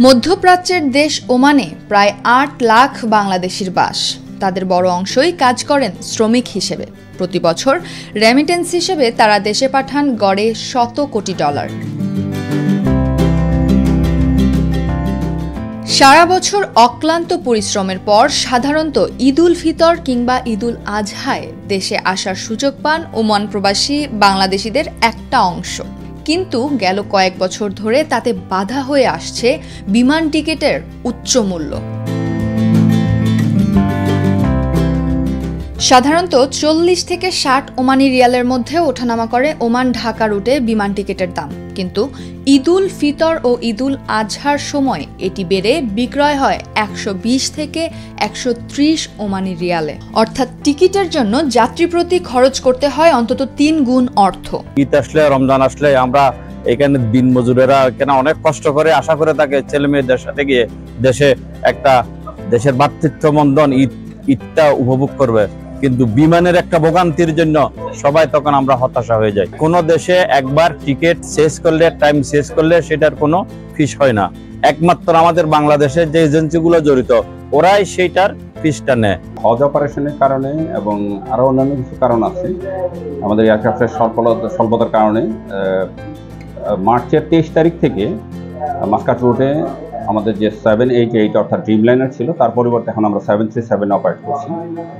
মধ্যপ্রাচ্যের দেশ ওমানে প্রায় ৮ লাখ বাংলাদেশির বাস। তাদের বড় অংশই কাজ করেন শ্রমিক হিসেবে। প্রতি বছর রেমিটেন্স হিসেবে তারা দেশে পাঠান গড়ে $100 কোটি। সারা বছর অক্লান্ত পরিশ্রমের পর সাধারণত ঈদুল ফিতর কিংবা ঈদুল আজহায় দেশে আসার সুযোগ পান ওমান প্রবাসী বাংলাদেশিদের একটা অংশ। কিন্তু গেল কয়েক বছর ধরে তাতে বাধা হয়ে আসছে বিমান টিকিটের উচ্চ মূল্য। সাধারণত 40 থেকে 60 ওমানি রিয়ালের মধ্যে ওঠানামা করে ওমান ঢাকা রুটে বিমান টিকিটের দাম। কিন্তু ঈদুল ফিতর ও ঈদুল আজহার সময় এটি বেড়ে বিক্রয় হয় 120 থেকে 130 ওমানি রিয়ালে। অর্থাৎ টিকিটের জন্য যাত্রী প্রতি খরচ করতে হয় অন্তত 3 গুণ অর্থ। ঈদ আসলে, রমজান আসলে আমরা এখানে দিন মজুরেরা কেন অনেক কষ্ট করে আশা করে থাকে ছেলে মেয়েদের সাথে গিয়ে দেশের ভ্রাতৃত্ব বন্ধন ঈদটা উপভোগ করবে। কিন্তু বিমানের একটা ভোগান্তির জন্য সবাই তখন আমরা হতাশা হয়ে যাই। কোনো দেশে একবার টিকিট শেষ করলে, টাইম শেষ করলে সেটার কোনো ফিস হয় না। একমাত্র আমাদের বাংলাদেশের যে এজেন্সিগুলো জড়িত ওরাই সেইটার ফিসটা নেয়। হজ অপারেশনের কারণে এবং আরো অন্যান্য কিছু কারণ আছে, আমাদের এয়ারক্রাফটের স্বল্পতার কারণে মার্চের 23 তারিখ থেকে মাস্কাট রুটে আমাদের যে 788 অর্থাৎ ড্রিমলাইনার ছিল তার পরিবর্তে এখন আমরা 737 অপারেট করছি।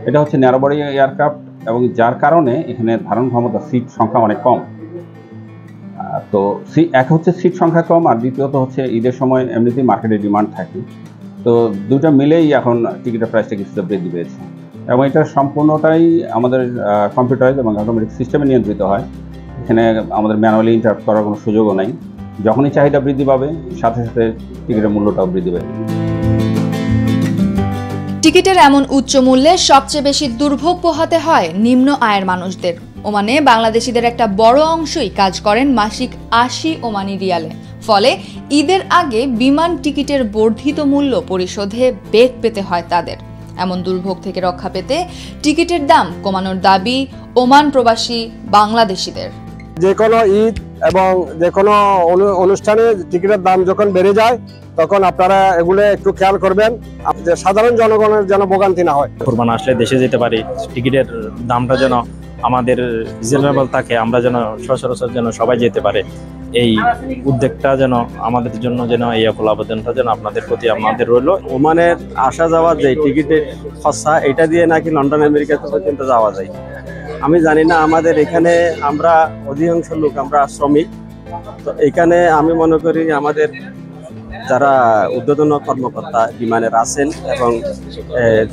এটা হচ্ছে ন্যারো বডি এয়ারক্রাফট এবং যার কারণে এখানে ধারণ ক্ষমতা, সিট সংখ্যা অনেক কম। তো এক হচ্ছে সিট সংখ্যা কম, আর দ্বিতীয়ত হচ্ছে ঈদের সময় এমনিতেই মার্কেটে ডিমান্ড থাকে। তো দুটো মিলেই এখন টিকিটের প্রাইসটা কিছুটা বৃদ্ধি পেয়েছে এবং এটা সম্পূর্ণটাই আমাদের কম্পিউটারাইজ এবং অটোমেটিক সিস্টেমে নিয়ন্ত্রিত হয়। এখানে আমাদের ম্যানুয়ালি ইন্টারাপ্ট করার কোনো সুযোগও নাই। যখনই চাহিদা বৃদ্ধি পাবে সাথে সাথে টিকিটের মূল্যটাও বৃদ্ধি পাবে। টিকিটের এমন উচ্চ মূল্যে সবচেয়ে বেশি দুর্ভোগ পোহাতে হয় নিম্ন আয়ের মানুষদের। ওমানে বাংলাদেশিদের একটা বড় অংশই কাজ করেন মাসিক 80 ওমানি রিয়ালে। ফলে ঈদের আগে বিমান টিকিটের বর্ধিত মূল্য পরিশোধে বেগ পেতে হয় তাদের। এমন দুর্ভোগ থেকে রক্ষা পেতে টিকিটের দাম কমানোর দাবি ওমান প্রবাসী বাংলাদেশিদের। যে কোনো ঈদ এবং যে কোনো অনুষ্ঠানে টিকিটের দাম যখন বেড়ে যায় তখন আপনারা এগুলো একটু খেয়াল করবেন, যে সাধারণ জনগণের যেন ভোগান্তি না হয়। কুরবান আসলে দেশে যেতে পারি, টিকিটের দামটা যেন আমাদের রিজনেবল থাকে, আমরা যেন সচরাচর যেন সবাই যেতে পারে, এই উদ্যোগটা যেন আমাদের জন্য যেন এই আকুল আবেদনটা যেন আপনাদের প্রতি আমাদের রইল। ওমানের আসা যাওয়া যে টিকিটের খরচা, এটা দিয়ে নাকি লন্ডন আমেরিকা পর্যন্ত যাওয়া যায়। আমি জানি না, আমাদের এখানে আমরা অধিকাংশ লোক আমরা শ্রমিক। তো এখানে আমি মনে করি আমাদের যারা ঊর্ধ্বতন কর্মকর্তা বিমানের আছেন এবং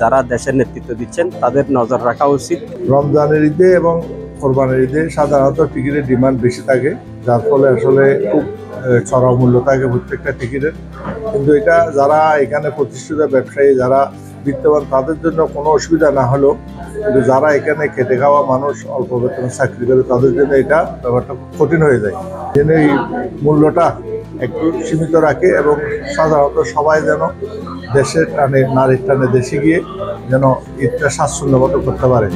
যারা দেশের নেতৃত্ব দিচ্ছেন তাদের নজর রাখা উচিত। রমজানের ঈদে এবং কোরবানের ঈদে সাধারণত টিকিটের ডিমান্ড বেশি থাকে, যার ফলে আসলে খুব চড়া মূল্য থাকে প্রত্যেকটা টিকিটের। কিন্তু এটা যারা এখানে প্রতিষ্ঠিত ব্যবসায়ী, যারা বিত্তবান, তাদের জন্য কোনো অসুবিধা না হলেও কিন্তু যারা এখানে খেটে খাওয়া মানুষ, অল্প বেতনে চাকরি করে, তাদের জন্য এটা ব্যাপারটা খুব কঠিন হয়ে যায়। যেন এই মূল্যটা একটু সীমিত রাখে এবং সাধারণত সবাই যেন দেশের টানে, নারীর টানে দেশে গিয়ে যেন ঈদটা স্বাচ্ছন্দ্য মতো করতে পারে।